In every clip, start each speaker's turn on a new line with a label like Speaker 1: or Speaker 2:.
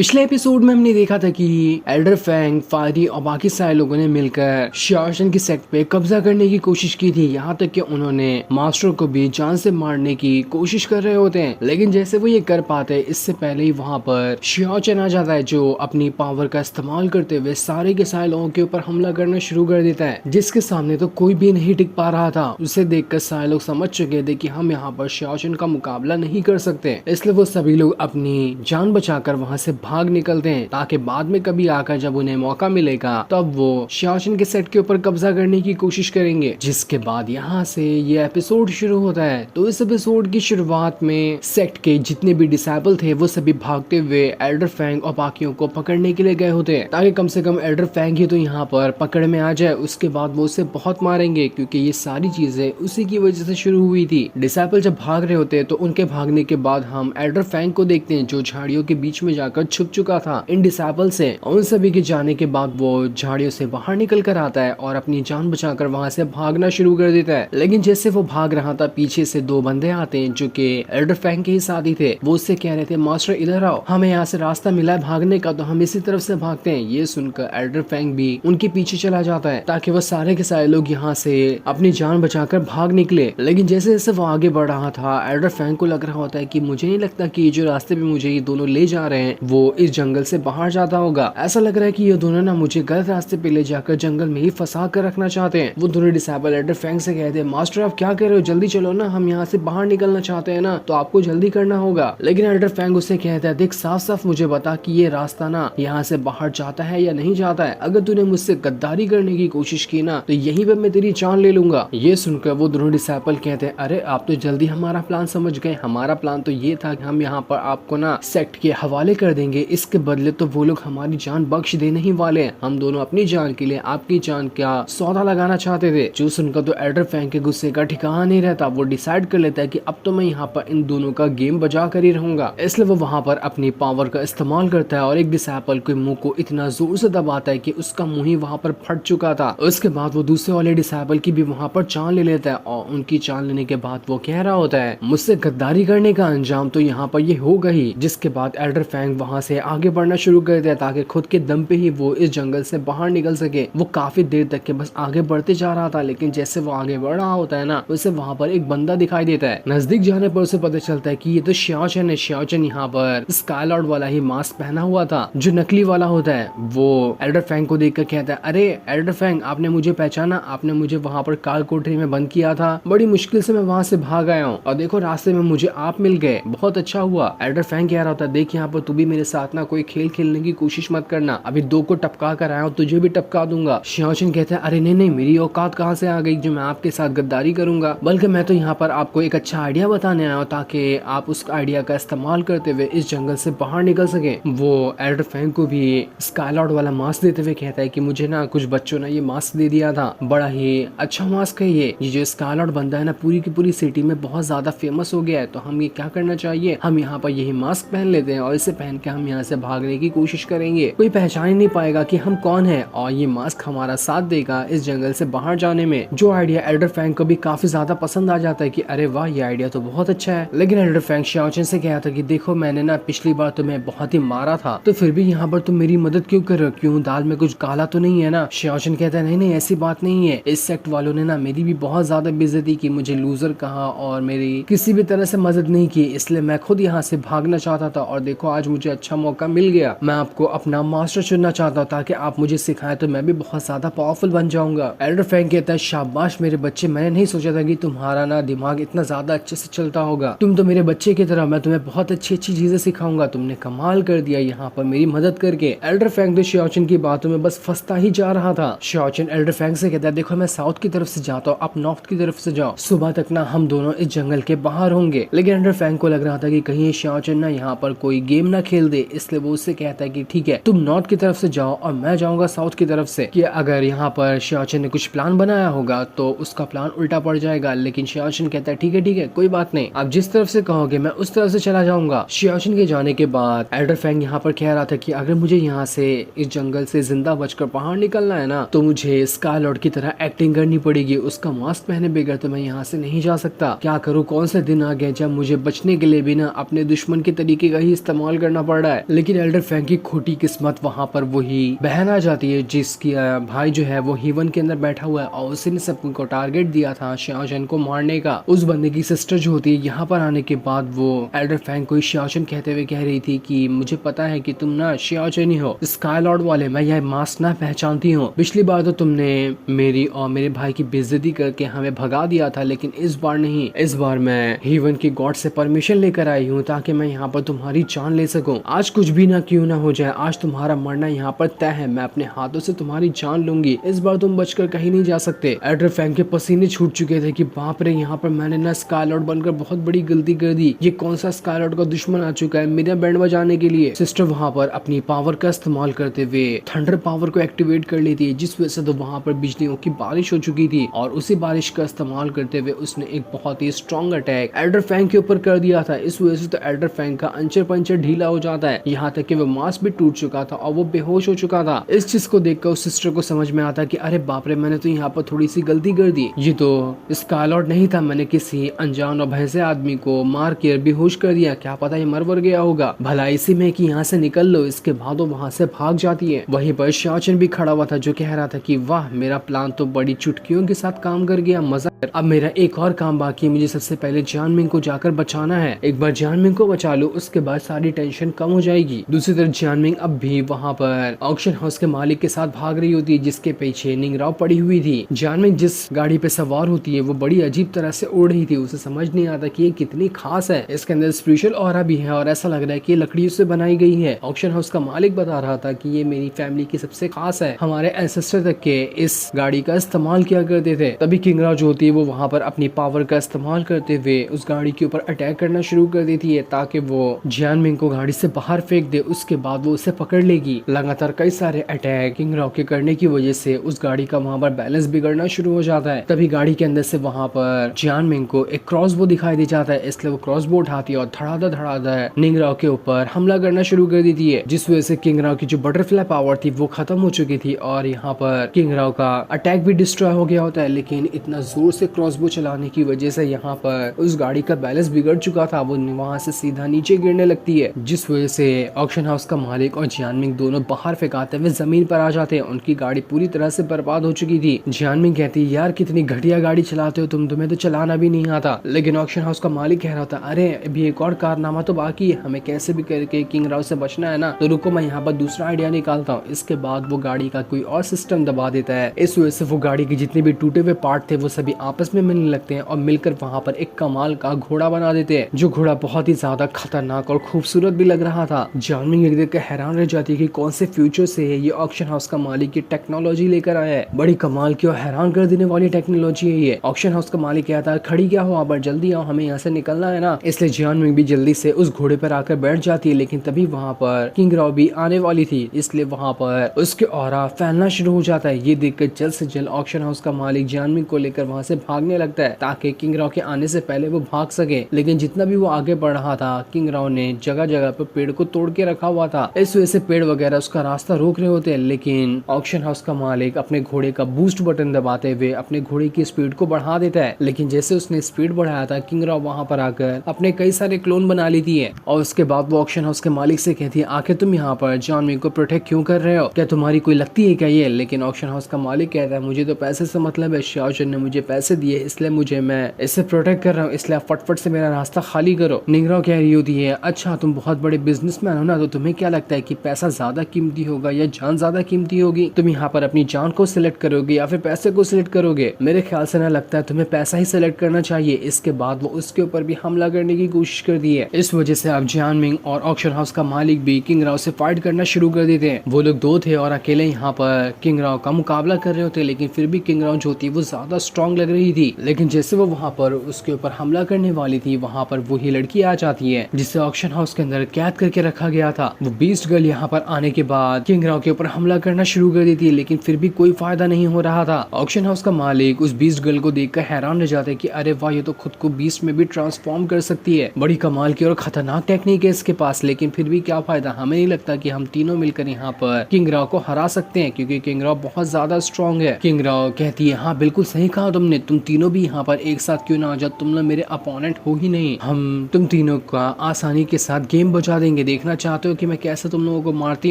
Speaker 1: पिछले एपिसोड में हमने देखा था कि एल्डर फैंग, फायरी और बाकी सारे लोगों ने मिलकर शियाओशन की सेक्ट पे कब्जा करने की कोशिश की थी। यहाँ तक कि उन्होंने मास्टर को भी जान से मारने की कोशिश कर रहे होते हैं, लेकिन जैसे वो ये कर पाते इससे पहले ही वहाँ पर शियाओशन आ जाता है, जो अपनी पावर का इस्तेमाल करते हुए सारे के सारे लोगों के ऊपर हमला करना शुरू कर देता है, जिसके सामने तो कोई भी नहीं टिक पा रहा था। उसे देखकर सारे लोग समझ चुके थे कि हम यहाँ पर शियाओशन का मुकाबला नहीं कर सकते, इसलिए वो सभी लोग अपनी जान बचाकर वहाँ से भाग निकलते हैं, ताकि बाद में कभी आकर जब उन्हें मौका मिलेगा तब वो शियाओशन के सेट के ऊपर कब्जा करने की कोशिश करेंगे। जिसके बाद यहाँ से ये एपिसोड शुरू होता है। तो इस एपिसोड की शुरुआत में सेक्ट के जितने भी डिसाइबल थे वो सभी भागते हुए एल्डर फैंग और बाकियों को पकड़ने के लिए गए होते हैं, ताकि कम से कम एल्डर फैंग ही तो यहाँ पर पकड़ में आ जाए। उसके बाद वो उसे बहुत मारेंगे, क्योंकि ये सारी चीजें उसी की वजह से शुरू हुई थी। डिसाइबल जब भाग रहे होते हैं तो उनके भागने के बाद हम एल्डर फैंग को देखते हैं, जो झाड़ियों के बीच में जाकर छुप चुका था इन डिसाइबल से। उन सभी के जाने के बाद वो झाड़ियों से बाहर निकल कर आता है और अपनी जान बचाकर वहां से भागना शुरू कर देता है। लेकिन जैसे वो भाग रहा था, पीछे से दो बंदे आते हैं जो कि एल्डर फैंग के ही साथी थे। वो उससे कह रहे थे, मास्टर इधर आओ, हमें यहाँ से रास्ता मिला है भागने का, तो हम इसी तरफ से भागते हैं। ये सुनकर एल्डर फैंग भी उनके पीछे चला जाता है, ताकि वो सारे के सारे लोग यहाँ से अपनी जान बचाकर भाग निकले। लेकिन जैसे जैसे वो आगे बढ़ रहा था, एल्डर फैंग को लग रहा होता है कि मुझे नहीं लगता कि जो रास्ते पे मुझे ये दोनों ले जा रहे हैं वो इस जंगल से बाहर जाता होगा। ऐसा लग रहा है कि ये दोनों ना मुझे गलत रास्ते पे ले जाकर जंगल में ही फंसा कर रखना चाहते हैं। वो दोनों डिसाइबल एल्डर फैंग से कहते हैं, मास्टर आप क्या कह रहे हो, जल्दी चलो ना, हम यहाँ से बाहर निकलना चाहते हैं ना, तो आपको जल्दी करना होगा। लेकिन एल्डर फैंग उसे कहता है, देख साफ साफ मुझे बता कि ये रास्ता ना यहाँ से बाहर जाता है या नहीं जाता है। अगर तूने मुझसे गद्दारी करने की कोशिश की ना तो यहीं पे मैं तेरी जान ले लूंगा। ये सुनकर वो दोनों डिसाइबल कहते हैं, अरे आप तो जल्दी हमारा प्लान समझ गए। हमारा प्लान तो ये था कि हम यहाँ पर आपको ना सेक्ट के हवाले कर देंगे, इसके बदले तो वो लोग हमारी जान बख्श देने ही वाले हैं। हम दोनों अपनी जान के लिए आपकी जान का सौदा लगाना चाहते थे। जो सुनकर तो एल्डर फैंग के गुस्से का ठिकाना नहीं रहता। वो डिसाइड कर लेता है कि अब तो मैं यहाँ पर इन दोनों का गेम बजा कर ही रहूंगा। इसलिए वो वहाँ पर अपनी पावर का इस्तेमाल करता है और एक डिसाइबल के मुंह को इतना जोर से दबाता है कि उसका मुंह ही वहाँ पर फट चुका था। उसके बाद वो दूसरे वाले डिसाइबल की भी वहाँ पर जान ले लेता है, और उनकी जान लेने के बाद वो कह रहा होता है, मुझसे गद्दारी करने का अंजाम तो यहाँ पर ये होगा ही। जिसके बाद एल्डर फैंग वहाँ से आगे बढ़ना शुरू कर दिया, ताकि खुद के दम पे ही वो इस जंगल से बाहर निकल सके। वो काफी देर तक के बस आगे बढ़ते जा रहा था, लेकिन जैसे वो आगे बढ़ रहा होता है ना, उसे वहाँ पर एक बंदा दिखाई देता है। नजदीक जाने पर उसे पता चलता है कि ये तो शियाओशन है। शियाओशन यहाँ पर स्काई लॉर्ड वाला ही मास्क पहना हुआ था, जो नकली वाला होता है। वो एल्डर फैंग को देखकर कहता है, अरे एल्डर फैंग आपने मुझे पहचाना, आपने मुझे वहाँ पर काल कोठरी में बंद किया था, बड़ी मुश्किल से मैं वहाँ से भाग आया हूँ, और देखो रास्ते में मुझे आप मिल गए, बहुत अच्छा हुआ। एल्डर फैंग कह रहा होता है, देख यहाँ पर तू भी मेरे साथ ना कोई खेल खेलने की कोशिश मत करना, अभी दो को टपका कर आया हूँ, तुझे भी टपका दूंगा। शियाओशन कहता है, अरे नहीं नहीं, मेरी औकात कहाँ से आ गई जो मैं आपके साथ गद्दारी करूंगा, बल्कि मैं तो यहाँ पर आपको एक अच्छा आइडिया बताने आया हूँ, ताकि आप उस आइडिया का इस्तेमाल करते हुए इस जंगल से बाहर निकल सके। वो एल्डर फैंग को भी स्काई लॉर्ड वाला मास्क देते हुए कहता है कि मुझे ना कुछ बच्चों ने ये मास्क दे दिया था, बड़ा ही अच्छा मास्क है ये जो स्काई लॉर्ड बंदा है ना पूरी की पूरी सिटी में बहुत ज्यादा फेमस हो गया है, तो हम ये क्या करना चाहिए, हम यहाँ पर यही मास्क पहन लेते हैं और इसे पहन के हम यहाँ से भागने की कोशिश करेंगे, कोई पहचान ही नहीं पाएगा कि हम कौन है, और ये मास्क हमारा साथ देगा इस जंगल से बाहर जाने में। जो आइडिया एल्डर फैंग को भी काफी ज्यादा पसंद आ जाता है कि अरे वाह ये आइडिया तो बहुत अच्छा है। लेकिन एल्डर फैंग शियाओशन से कहा था कि देखो मैंने ना पिछली बार तुम्हें बहुत ही मारा था, तो फिर भी यहाँ पर तुम मेरी मदद क्यों कर रहे हो, क्यों दाल में कुछ काला तो नहीं है ना। शियाओशन कहता है, नहीं नहीं ऐसी बात नहीं है, इस सेक्ट वालों ने ना मेरी भी बहुत ज्यादा बेइज्जती की, मुझे लूजर कहा और मेरी किसी भी तरह से मदद नहीं की, इसलिए मैं खुद यहाँ से भागना चाहता था, और देखो आज मुझे अच्छा मौका मिल गया। मैं आपको अपना मास्टर चुनना चाहता हूँ ताकि आप मुझे सिखाएं, तो मैं भी बहुत ज्यादा पावरफुल बन जाऊंगा। एल्डर फैंग कहता है, शाबाश मेरे बच्चे, मैंने नहीं सोचा था कि तुम्हारा ना दिमाग इतना ज्यादा अच्छे से चलता होगा, तुम तो मेरे बच्चे की तरह, मैं तुम्हें बहुत अच्छी अच्छी चीजें सिखाऊंगा, तुमने कमाल कर दिया यहाँ पर मेरी मदद करके। एल्डर फैंग तो शियाओशन की बातों में बस फंसता ही जा रहा था। शियाओशन एल्डर फैंग से कहता है, देखो मैं साउथ की तरफ से जाता हूँ, आप नॉर्थ की तरफ से जाओ, सुबह तक ना हम दोनों इस जंगल के बाहर होंगे। लेकिन एल्डर फैंग को लग रहा था कि कहीं शियाओशन ना यहाँ पर कोई गेम ना खेल दे, इसलिए वो उससे कहता है कि ठीक है तुम नॉर्थ की तरफ से जाओ और मैं जाऊंगा साउथ की तरफ से, कि अगर यहाँ पर शियाओशन ने कुछ प्लान बनाया होगा तो उसका प्लान उल्टा पड़ जाएगा। लेकिन शियाओशन कहता है, ठीक है कोई बात नहीं, आप जिस तरफ से कहोगे मैं उस तरफ से चला जाऊंगा। शियाओशन के जाने के बाद एल्डर फैंग यहाँ पर कह रहा था कि अगर मुझे यहाँ से इस जंगल से जिंदा बचकर बाहर निकलना है ना, तो मुझे स्काई लॉर्ड की तरह एक्टिंग करनी पड़ेगी, उसका मास्क पहने बगैर तो मैं यहाँ से नहीं जा सकता। क्या करूँ, कौन से दिन आ गए जब मुझे बचने के लिए भी ना अपने दुश्मन के तरीके का ही इस्तेमाल करना पड़ रहा होता है, लेकिन एल्डर फैंग की खोटी किस्मत वहाँ पर वही बहन आ जाती है जिसकी भाई जो है वो हीवन के अंदर बैठा हुआ है और उसी ने सबको टारगेट दिया था शाओजन को मारने का। उस बंदे की सिस्टर जो होती है यहाँ पर आने के बाद वो एल्डर फैंग को शाओजन कहते हुए कह रही थी कि मुझे पता है कि तुम ना शाओजन ही हो, स्काई लॉर्ड वाले, मैं यह मास्क ना पहचानती हूँ। पिछली बार तो तुमने मेरी और मेरे भाई की बेइज्जती करके हमें भगा दिया था, लेकिन इस बार नहीं, इस बार मैं हीवन की गॉड से परमिशन लेकर आई हूँ ताकि मैं यहाँ पर तुम्हारी जान ले सकूं। आज कुछ भी ना क्यों ना हो जाए, आज तुम्हारा मरना यहाँ पर तय है, मैं अपने हाथों से तुम्हारी जान लूंगी, इस बार तुम बचकर कहीं नहीं जा सकते। एल्डर फैंग के पसीने छूट चुके थे कि बाप रे, यहाँ पर मैंने ना स्काई लॉर्ड बनकर बहुत बड़ी गलती कर दी, ये कौन सा स्काई लॉर्ड का दुश्मन आ चुका है मेरा बैंड बजाने के लिए। सिस्टर वहाँ पर अपनी पावर का इस्तेमाल करते हुए थंडर पावर को एक्टिवेट कर लेती है, जिस वजह से तो वहाँ पर बिजलियों की बारिश हो चुकी थी और उसी बारिश का इस्तेमाल करते हुए उसने एक बहुत ही स्ट्रॉन्ग अटैक एल्डर फैंग के ऊपर कर दिया था। इस वजह से तो एल्डर फैंग का अंचर पंचर ढीला हो जाता है, यहाँ तक कि वो मास्क भी टूट चुका था और वो बेहोश हो चुका था। इस चीज को देखकर उस सिस्टर को समझ में आता कि अरे बाप रे, मैंने तो यहाँ पर थोड़ी सी गलती कर दी, ये तो स्काई लॉर्ड नहीं था, मैंने किसी अनजान और भैंसे आदमी को मार कर बेहोश कर दिया, क्या पता ये मर वर गया होगा, भला इसी में कि यहाँ से निकल लो। इसके बाद वो वहाँ से भाग जाती है। वहीं पर शाओजन भी खड़ा हुआ था जो कह रहा था कि वाह, मेरा प्लान तो बड़ी चुटकियों के साथ काम कर गया, मजा। अब मेरा एक और काम बाकी है, मुझे सबसे पहले जियानमिंग को जाकर बचाना है। एक बार जियानमिंग को बचा लो, उसके बाद सारी टेंशन कम हो जाएगी। दूसरी तरफ जियानमिंग अब भी वहाँ पर ऑक्शन हाउस के मालिक के साथ भाग रही होती है, जिसके पीछे निंगराव पड़ी हुई थी। जियानमिंग जिस गाड़ी पे सवार होती है वो बड़ी अजीब तरह से उड़ रही थी, उसे समझ नहीं आता कि ये कितनी खास है, इसके अंदर स्पिरिचुअल ऑरा भी है और ऐसा लग रहा है कि ये लकड़ियों से बनाई गई है। ऑक्शन हाउस का मालिक बता रहा था कि ये मेरी फैमिली की सबसे खास है, हमारे एंसेस्टर तक के इस गाड़ी का इस्तेमाल किया करते थे। तभी किंगराव जो होती है वो वहाँ पर अपनी पावर का इस्तेमाल करते हुए उस गाड़ी के ऊपर अटैक करना शुरू कर देती है ताकि वो जियानमिंग को गाड़ी से बाहर फेंक दे, उसके बाद वो उसे पकड़ लेगी। लगातार कई सारे अटैक किंगराव के करने की वजह से उस गाड़ी का वहाँ पर बैलेंस बिगड़ना शुरू हो जाता है। तभी गाड़ी के अंदर से वहाँ पर जियानमिंग को एक क्रॉसबो दिखाई दे जाता है, इसलिए वो क्रॉसबो उठाती है और धड़ाधड़ निंगराव के ऊपर हमला करना शुरू कर देती है, जिस वजह से किंगराव की जो बटरफ्लाई पावर थी वो खत्म हो चुकी थी और यहाँ पर किंगराव का अटैक भी डिस्ट्रॉय हो गया होता है। लेकिन इतना जोर से क्रॉसबो चलाने की वजह से यहाँ पर उस गाड़ी का बैलेंस बिगड़ चुका था, वो वहाँ से सीधा नीचे गिरने लगती है, जिस वजह से ऑक्शन हाउस का मालिक और जियानमिंग दोनों बाहर फेंकाते हुए जमीन पर आ जाते हैं। उनकी गाड़ी पूरी तरह से बर्बाद हो चुकी थी। जियानमिंग कहती है यार कितनी घटिया गाड़ी चलाते हो तुम, तुम्हें तो चलाना भी नहीं आता। लेकिन ऑक्शन हाउस का मालिक कह रहा था अरे अभी एक और कारनामा तो बाकी है, हमें कैसे भी करके किंगराव से बचना है ना, तो रुको मैं यहाँ पर दूसरा आइडिया निकालता हूँ। इसके बाद वो गाड़ी का कोई और सिस्टम दबा देता है, इस वजह से वो गाड़ी के जितने भी टूटे हुए पार्ट थे वो सभी आपस में मिलने लगते हैं और मिलकर वहाँ पर एक कमाल का घोड़ा बना देते हैं, जो घोड़ा बहुत ही ज्यादा खतरनाक और खूबसूरत भी लग रहा था। जियानमिंग देख कर हैरान रह जाती है कि कौन से फ्यूचर से ये ऑक्शन हाउस का मालिक ये टेक्नोलॉजी लेकर आया है, बड़ी कमाल की और हैरान कर देने वाली टेक्नोलॉजी है ये। ऑक्शन हाउस का मालिक कहता है खड़ी क्या हो आप, जल्दी आओ, हमें यहाँ से निकलना है ना। इसलिए जियानमिंग भी जल्दी से उस घोड़े पर आकर बैठ जाती है, लेकिन तभी वहाँ पर किंगराव भी आने वाली थी, इसलिए वहाँ पर उसके ऑरा फैलना शुरू हो जाता है। ये देखकर जल्द से जल्द ऑक्शन हाउस का मालिक जियानमिंग को लेकर वहाँ से भागने लगता है ताकि किंगराव के आने से पहले वो भाग सके। लेकिन जितना भी वो आगे बढ़ रहा था, किंगराव ने जगह जगह पर पेड़ को तोड़ के रखा हुआ था, इस वजह से पेड़ वगैरह उसका रास्ता रोक रहे होते हैं। लेकिन ऑक्शन हाउस का मालिक अपने घोड़े का बूस्ट बटन दबाते हुए अपने घोड़े की स्पीड को बढ़ा देता है। लेकिन जैसे उसने स्पीड बढ़ाया था, किंगराव वहाँ पर आकर अपने कई सारे क्लोन बना लेती है और उसके बाद वो ऑक्शन हाउस के मालिक से कहती है आखिर तुम यहाँ पर जियानमिंग को प्रोटेक्ट क्यों कर रहे हो, क्या तुम्हारी कोई लगती है क्या ये। लेकिन ऑक्शन हाउस का मालिक कहता है मुझे तो पैसे से मतलब है, शाओजन ने मुझे पैसे दिए इसलिए मैं इससे प्रोटेक्ट कर रहा हूँ, इसलिए आप फटफट से मेरा रास्ता खाली करो। निंगराव कह रही होती है अच्छा तुम बहुत बड़े बिजनेसमैन हो ना, तो तुम्हें क्या लगता है कि पैसा ज्यादा कीमती होगा या जान ज्यादा कीमती होगी, तुम यहाँ पर अपनी जान को सिलेक्ट करोगे या फिर पैसे को सिलेक्ट करोगे। मेरे ख्याल से ना लगता है तुम्हें पैसा ही सिलेक्ट करना चाहिए। इसके बाद वो उसके ऊपर भी हमला करने की कोशिश कर दी है। इस वजह से अब जियानमिंग और ऑक्शन हाउस का मालिक भी किंगराव से फाइट करना शुरू कर देते हैं। वो लोग दो थे और अकेले यहाँ पर किंगराव का मुकाबला कर रहे होते, लेकिन फिर भी किंगराव जो थी वो ज्यादा स्ट्रॉन्ग लग रही थी। लेकिन जैसे वो वहाँ पर उसके ऊपर हमला करने वाली थी, वहाँ पर वही लड़की आ जाती है जिसे ऑक्शन हाउस के अंदर कैद करके रखा गया था। वो बीस्ट गर्ल यहाँ पर आने के बाद किंगराव के ऊपर हमला करना शुरू कर देती है, लेकिन फिर भी कोई फायदा नहीं हो रहा था। ऑक्शन हाउस का मालिक उस बीस्ट गर्ल को देखकर हैरान रह जाते कि अरे वाह, ये तो खुद को बीस्ट में भी ट्रांसफॉर्म कर सकती है, बड़ी कमाल की और खतरनाक टेक्निक है इसके पास। लेकिन फिर भी क्या फायदा, हमें नहीं लगता कि हम तीनों मिलकर यहाँ पर किंगराव को हरा सकते हैं, क्योंकि किंगराव बहुत ज्यादा स्ट्रॉन्ग है। किंगराव कहती है हाँ बिल्कुल सही कहा तुमने, तुम तीनों भी यहाँ पर एक साथ क्यों ना आ जाओ, तुम लोग मेरे अपोनेंट हो ही नहीं, हम तुम तीनों का आसानी के साथ गेम बचा देंगे। करेंगे, देखना चाहते हो कि मैं कैसे तुम लोगों को मारती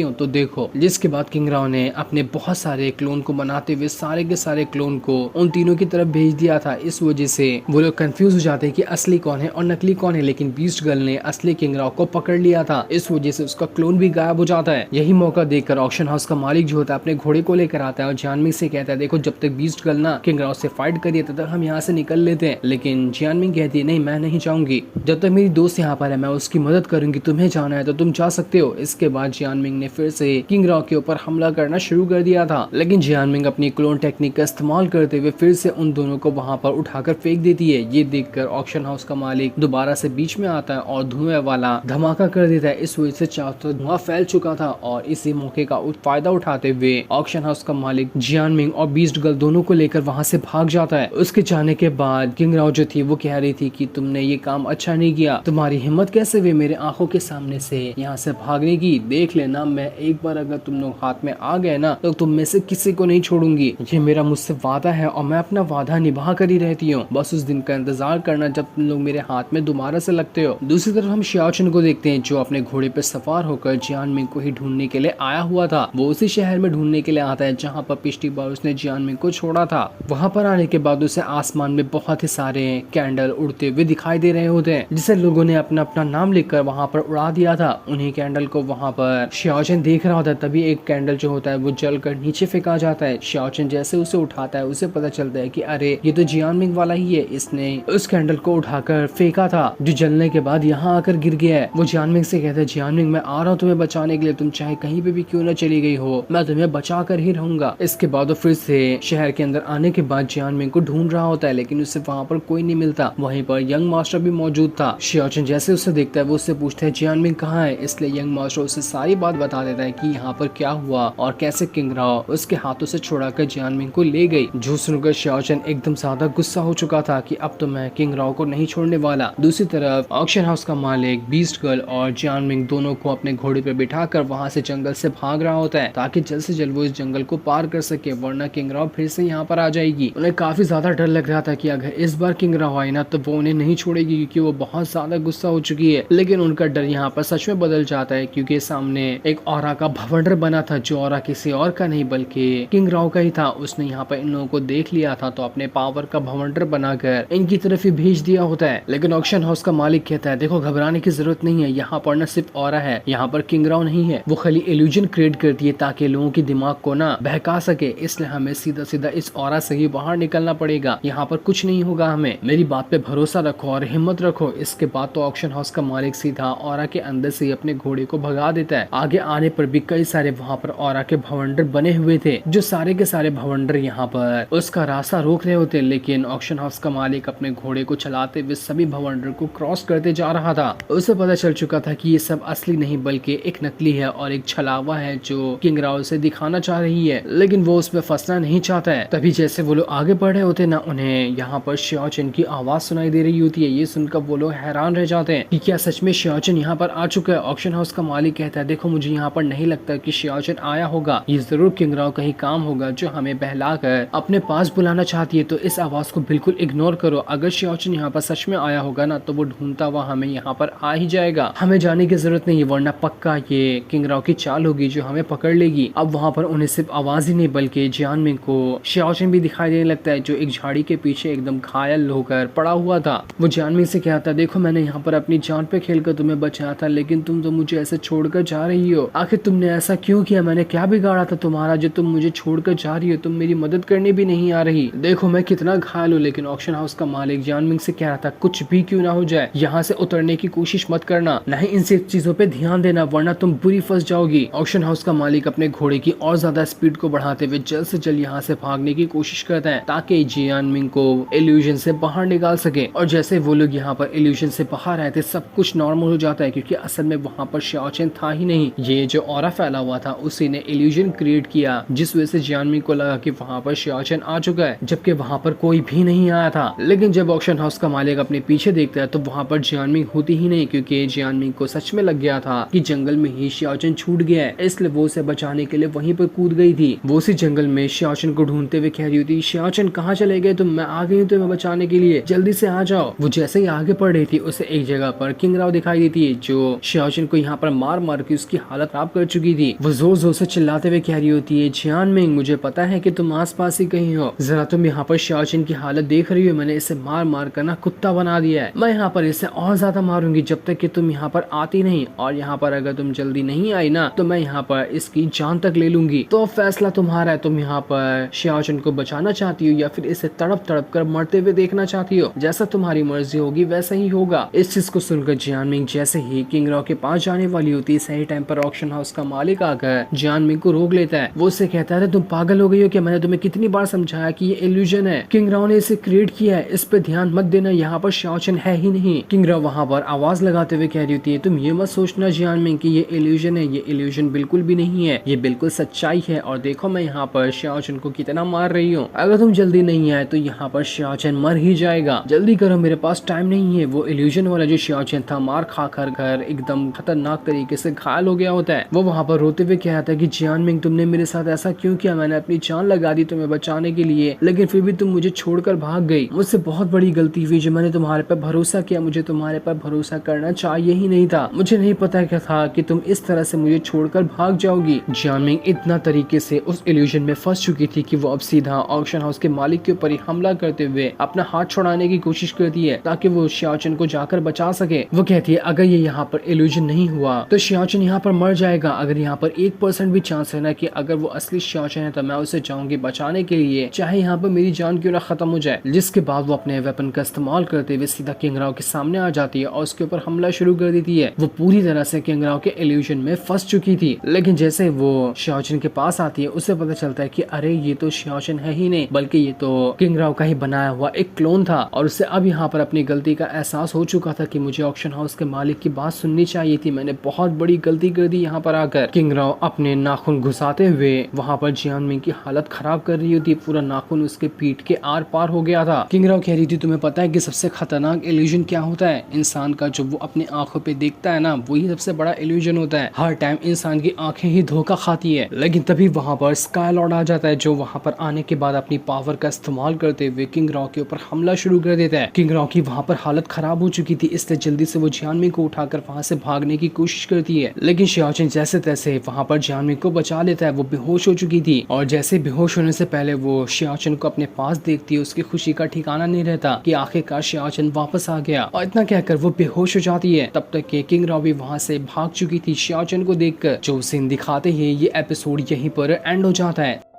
Speaker 1: हूँ तो देखो। जिसके बाद किंग राव ने अपने बहुत सारे क्लोन को बनाते हुए सारे के सारे क्लोन को उन तीनों की तरफ भेज दिया था। इस वजह से वो लोग कंफ्यूज हो जाते हैं कि असली कौन है और नकली कौन है, लेकिन बीस्ट गर्ल ने असली किंग राव को पकड़ लिया था। इस वजह से उसका क्लोन भी गायब हो जाता है। यही मौका देखकर ऑक्शन हाउस का मालिक जो होता है अपने घोड़े को लेकर आता है और जियानमिंग से कहता है देखो जब तक बीस्ट गर्ल ना किंग राव से फाइट करिए तब तक हम यहाँ से निकल लेते हैं। लेकिन जियानमिंग कहती है नहीं मैं नहीं चाहूंगी, जब तक मेरी दोस्त यहाँ पर है मैं उसकी मदद करूंगी, तुम्हें जाना है तो तुम जा सकते हो। इसके बाद जियानमिंग ने फिर से किंग राव के ऊपर हमला करना शुरू कर दिया था, लेकिन जियानमिंग अपनी क्लोन टेक्निक का इस्तेमाल करते हुए फिर से उन दोनों को वहां पर उठाकर फेंक देती है। ये देखकर ऑक्शन हाउस का मालिक दोबारा से बीच में आता है और धुएं वाला धमाका कर देता है। इस वजह से चारों तरफ धुआं फैल चुका था और इसी मौके का फायदा उठाते हुए ऑक्शन हाउस का मालिक जियानमिंग और बीस्ट गर्ल दोनों को लेकर वहां से भाग जाता है। उसके जाने के बाद किंग राव जो थी वो कह रही थी कि तुमने ये काम अच्छा नहीं किया, तुम्हारी हिम्मत कैसे हुई मेरे आंखों के सामने से यहाँ से भागने की, देख लेना मैं एक बार अगर तुम लोग हाथ में आ गए ना तो तुम में से किसी को नहीं छोड़ूंगी। ये मेरा मुझसे वादा है और मैं अपना वादा निभा कर ही रहती हूँ, बस उस दिन का इंतजार करना जब तुम लोग मेरे हाथ में दोबारा से लगते हो। दूसरी तरफ हम शियाओचन को देखते हैं जो अपने घोड़े पे सवार होकर जियानमिंग को ही ढूंढने के लिए आया हुआ था। वो उसी शहर में ढूंढने के लिए आता है जहाँ पर पिछली बार उसने जियानमिंग को छोड़ा था। वहाँ पर आने के बाद उसे आसमान में बहुत ही सारे कैंडल उड़ते हुए दिखाई दे रहे होते हैं, जिसे लोगों ने अपना अपना नाम लिखकर वहाँ पर उड़ा दिया था। उन्हीं कैंडल को वहाँ पर शियाओचन देख रहा होता है, तभी एक कैंडल जो होता है वो जलकर नीचे फेंका जाता है। शियाओचन जैसे उसे उठाता है उसे पता चलता है कि अरे ये तो जियानमिंग वाला ही है, इसने उस कैंडल को उठाकर फेंका था जो जलने के बाद यहाँ आकर गिर गया है। वो जियानमिंग से कहता है जियानमिंग मैं आ रहा हूँ तुम्हें बचाने के लिए, तुम चाहे कहीं पे भी क्यों न चली गई हो मैं तुम्हें बचा कर ही रहूंगा। इसके बाद वो फिर से शहर के अंदर आने के बाद जियानमिंग को ढूंढ रहा होता है, लेकिन उसे वहाँ पर कोई नहीं मिलता। वहीं पर यंग मास्टर भी मौजूद था। शियाओचन जैसे उसे देखता है वो उससे पूछता है जियानमिंग कहाँ है, इसलिए यंग मास्टर उसे सारी बात बता देता है कि यहाँ पर क्या हुआ और कैसे किंग राव उसके हाथों से छुड़ाकर जियानमिंग को ले गई। जो सुनकर शियाओचन एकदम ज्यादा गुस्सा हो चुका था कि अब तो मैं किंग राव को नहीं छोड़ने वाला। दूसरी तरफ ऑक्शन हाउस का मालिक बीस्ट गर्ल और जियानमिंग दोनों को अपने घोड़े पे बिठाकर वहाँ से जंगल से भाग रहा होता है ताकि जल्द से जल्द वो इस जंगल को पार कर सके, वरना किंग राव फिर से यहाँ पर आ जाएगी। उन्हें काफी ज्यादा डर लग रहा था कि अगर इस बार किंग राव आई ना तो वो उन्हें नहीं छोड़ेगी क्योंकि वो बहुत ज्यादा गुस्सा हो चुकी है। लेकिन उनका डर यहाँ पर सच में बदल जाता है क्योंकि सामने एक ऑरा का भवंडर बना था जो ऑरा किसी और का नहीं बल्कि किंग राव का ही था। उसने यहाँ पर इन लोगों को देख लिया था तो अपने पावर का भवंडर बनाकर इनकी तरफ ही भेज दिया होता है। लेकिन ऑक्शन हाउस का मालिक कहता है देखो घबराने की जरूरत नहीं है, यहाँ पर न सिर्फ ऑरा है, यहाँ पर किंग राव नहीं है, वो खाली इल्यूजन क्रिएट करती है ताकि लोगों के दिमाग को ना बहका सके, इसलिए हमें सीधा सीधा इस ऑरा से ही बाहर निकलना पड़ेगा, यहाँ पर कुछ नहीं होगा, हमें मेरी बात पे भरोसा रखो और हिम्मत रखो। इसके बाद तो ऑक्शन हाउस का मालिक सीधा ऑरा के अंदर से ही अपने घोड़े को भगा देता है। आगे आने पर भी कई सारे वहाँ पर ऑरा के भवंडर बने हुए थे जो सारे के सारे भवंडर यहाँ पर उसका रास्ता रोक रहे होते, लेकिन ऑक्शन हाउस का मालिक अपने घोड़े को चलाते हुए सभी भवंडर को क्रॉस करते जा रहा था। उसे पता चल चुका था कि ये सब असली नहीं बल्कि एक नकली है और एक छलावा है जो किंग राव से दिखाना चाह रही है, लेकिन वो उसमें फंसना नहीं चाहता है। तभी जैसे वो लोग आगे बढ़ रहे होते ना उन्हें यहाँ पर शियाओचन की आवाज सुनाई दे रही होती है। ये सुनकर वो लोग हैरान रह जाते हैं कि क्या सच में शियाओचन यहाँ पर आ चुका है। ऑक्शन हाउस का मालिक कहता है देखो मुझे यहाँ पर नहीं लगता कि शियाओचन आया होगा, ये जरूर किंग राव का ही काम होगा जो हमें बहलाकर अपने पास बुलाना चाहती है, तो इस आवाज को बिल्कुल इग्नोर करो। अगर शियाओचन यहाँ पर सच में आया होगा ना तो वो ढूंढता हुआ हमें यहाँ पर आ ही जाएगा, हमें जाने की जरूरत नहीं है, वरना पक्का ये किंग राव की चाल होगी जो हमें पकड़ लेगी। अब वहाँ पर उन्हें सिर्फ आवाज ही नहीं बल्कि जियानमिंग को शियाओचन भी दिखाई देने लगता है जो एक झाड़ी के पीछे एकदम घायल होकर पड़ा हुआ था। वो जियानमिंग से कहता है देखो मैंने यहाँ पर अपनी जान पे खेलकर तुम्हें बचाया था, लेकिन तुम तो मुझे ऐसे छोड़कर जा रही हो, आखिर तुमने ऐसा क्यों किया, मैंने क्या बिगाड़ा था तुम्हारा जो तुम मुझे छोड़कर जा रही हो, तुम मेरी मदद करने भी नहीं आ रही, देखो मैं कितना घायल हूँ। लेकिन ऑक्शन हाउस का मालिक जियानमिंग से कह रहा था कुछ भी क्यों ना हो जाए यहाँ से उतरने की कोशिश मत करना, नहीं इन सब चीजों पे ध्यान देना वरना तुम बुरी फंस जाओगी। ऑक्शन हाउस का मालिक अपने घोड़े की और ज्यादा स्पीड को बढ़ाते हुए जल्द से जल्द यहाँ से भागने की कोशिश करता है ताकि जियानमिंग को इल्यूजन से बाहर निकाल सके। और जैसे वो लोग यहाँ पर इल्यूजन से बाहर आए थे सब कुछ नॉर्मल हो जाता है क्योंकि असल में वहाँ पर शियाओचन था ही नहीं, ये जो ऑरा फैला हुआ था उसी ने इल्यूजन क्रिएट किया जिस वजह से जियानमिंग को लगा कि वहाँ पर शियाओचन आ चुका है, जबकि वहाँ पर कोई भी नहीं आया था। लेकिन जब ऑक्शन हाउस का मालिक अपने पीछे देखता है तो वहाँ पर जियानमिंग होती ही नहीं क्योंकि जियानमिंग को सच में लग गया था कि जंगल में ही शियाओचन छूट गया है, इसलिए वो उसे बचाने के लिए वहीं पर कूद गई थी। वो उसी जंगल में शियाओचन को ढूंढते हुए कह रही होती शियाओचन कहाँ चले गए तुम, मैं आ गई हूँ तुम्हें बचाने के लिए, जल्दी से आ जाओ। वो जैसे ही आगे बढ़ रही थी उसे एक जगह पर किंग राव दिखाई देती है जो शियाओशन को यहाँ पर मार मार के उसकी हालत खराब कर चुकी थी। वो जोर जोर से चिल्लाते हुए कह रही होती है, जियानमिंग मुझे पता है कि तुम आस पास ही कहीं हो, जरा तुम यहाँ पर शियाओशन की हालत देख रही हो, मैंने इसे मार मार कर ना कुत्ता बना दिया है, मैं यहाँ पर इसे और ज्यादा मारूंगी जब तक कि तुम यहाँ पर आती नहीं, और यहाँ पर अगर तुम जल्दी नहीं आई ना तो मैं यहाँ पर इसकी जान तक ले लूंगी। तो फैसला तुम्हारा है, तुम यहाँ पर शियाओशन को बचाना चाहती हो या फिर इसे तड़प तड़प कर मरते हुए देखना चाहती हो, जैसा तुम्हारी मर्जी होगी वैसा ही होगा। इस चीज को सुनकर जियानमिंग जैसे ही किंग राव के पास जाने वाली होती है, सही टाइम पर ऑक्शन हाउस का मालिक आकर जियानमिंग को रोक लेता है। वो उससे कहता है, तुम पागल हो गई हो क्या? मैंने तुम्हें कितनी बार समझाया कि ये इल्यूजन है, किंग राव ने इसे क्रिएट किया है, इस पे ध्यान मत देना, यहाँ पर शियाओशन है ही नहीं। किंग राव वहाँ पर आवाज लगाते हुए कह रही होती है, तुम ये मत सोचना जियानमिंग कि ये इल्यूजन है, ये इल्यूजन बिल्कुल भी नहीं है, ये बिल्कुल सच्चाई है, और देखो मैं यहाँ पर शियाओशन को कितना मार रही हूँ, अगर तुम जल्दी नहीं आए तो यहाँ पर शियाओशन मर ही जाएगा, जल्दी करो मेरे पास टाइम नहीं है। वो इल्यूजन वाला जो शियाओशन था मार खा कर घर एकदम खतरनाक तरीके से घायल हो गया होता है। वो वहाँ पर रोते हुए कहता है कि जियानमिंग तुमने मेरे साथ ऐसा क्यों किया, मैंने अपनी जान लगा दी तुम्हें बचाने के लिए, लेकिन फिर भी तुम मुझे छोड़कर भाग गई, मुझसे बहुत बड़ी गलती हुई जो मैंने तुम्हारे पर भरोसा किया, मुझे तुम्हारे पर भरोसा करना चाहिए ही नहीं था, मुझे नहीं पता क्या था कि तुम इस तरह से मुझे छोड़कर भाग जाओगी। जियानमिंग इतना तरीके से उस इल्यूजन में फंस चुकी थी कि वो अब सीधा ऑक्शन हाउस के मालिक के ऊपर ही हमला करते हुए अपना हाथ छुड़ाने की कोशिश करती है ताकि वो शियाओशन को जाकर बचा सके। वो कहती है, अगर ये यहाँ पर इल्यूजन नहीं हुआ तो शियाओशन यहाँ पर मर जाएगा, अगर यहाँ पर 1% भी चांस है ना कि अगर वो असली शियाओशन है तो मैं उसे जाऊंगी बचाने के लिए, चाहे यहाँ पर मेरी जान क्यों ना खत्म हो जाए। जिसके बाद वो अपने वेपन का इस्तेमाल करते हुए सीधा किंग राव के सामने आ जाती है और उसके ऊपर हमला शुरू कर देती है। वो पूरी तरह से किंग राव के इल्यूजन में फंस चुकी थी, लेकिन जैसे वो शियाओशन के पास आती है उसे पता चलता है कि अरे ये तो शियाओशन है ही नहीं, बल्कि ये तो किंग राव का ही बनाया हुआ एक क्लोन था, और उससे अब यहाँ पर अपनी गलती का एहसास हो चुका था कि मुझे ऑक्शन हाउस के मालिक की बात सुननी चाहिए थी, मैंने बहुत बड़ी गलती कर दी यहाँ पर आकर। किंग राव अपने नाखून घुसाते हुए वहाँ पर जियानमिंग की हालत खराब कर रही होती, पूरा नाखून उसके पीठ के आर पार हो गया था। किंग राव कह रही थी, तुम्हें पता है कि सबसे खतरनाक इल्यूजन क्या होता है? इंसान का जो वो अपने आंखों पे देखता है ना, वही सबसे बड़ा इल्यूजन होता है। हर टाइम इंसान की आंखें ही धोखा खाती है। लेकिन तभी वहाँ पर स्काई लॉर्ड आ जाता है, जो वहाँ पर आने के बाद अपनी पावर का इस्तेमाल करते हुए किंग राव के ऊपर हमला शुरू कर देता है। किंग राव की वहाँ पर हालत खराब हो चुकी थी, इसलिए जल्दी से वो जियानमिंग को उठाकर वहाँ से भागने की कोशिश करती है, लेकिन शियाओशन जैसे तैसे वहाँ पर जियानमिंग को बचा लेता है। वो बेहोश हो चुकी थी, और जैसे बेहोश होने से पहले वो शियाओशन को अपने पास देखती है, उसकी खुशी का ठिकाना नहीं रहता कि आखिरकार शियाओशन वापस आ गया, और इतना कहकर वो बेहोश हो जाती है। तब तक के किंग राव भी वहाँ से भाग चुकी थी शियाओशन को देखकर। जो सीन दिखाते ही ये एपिसोड यहीं पर एंड हो जाता है।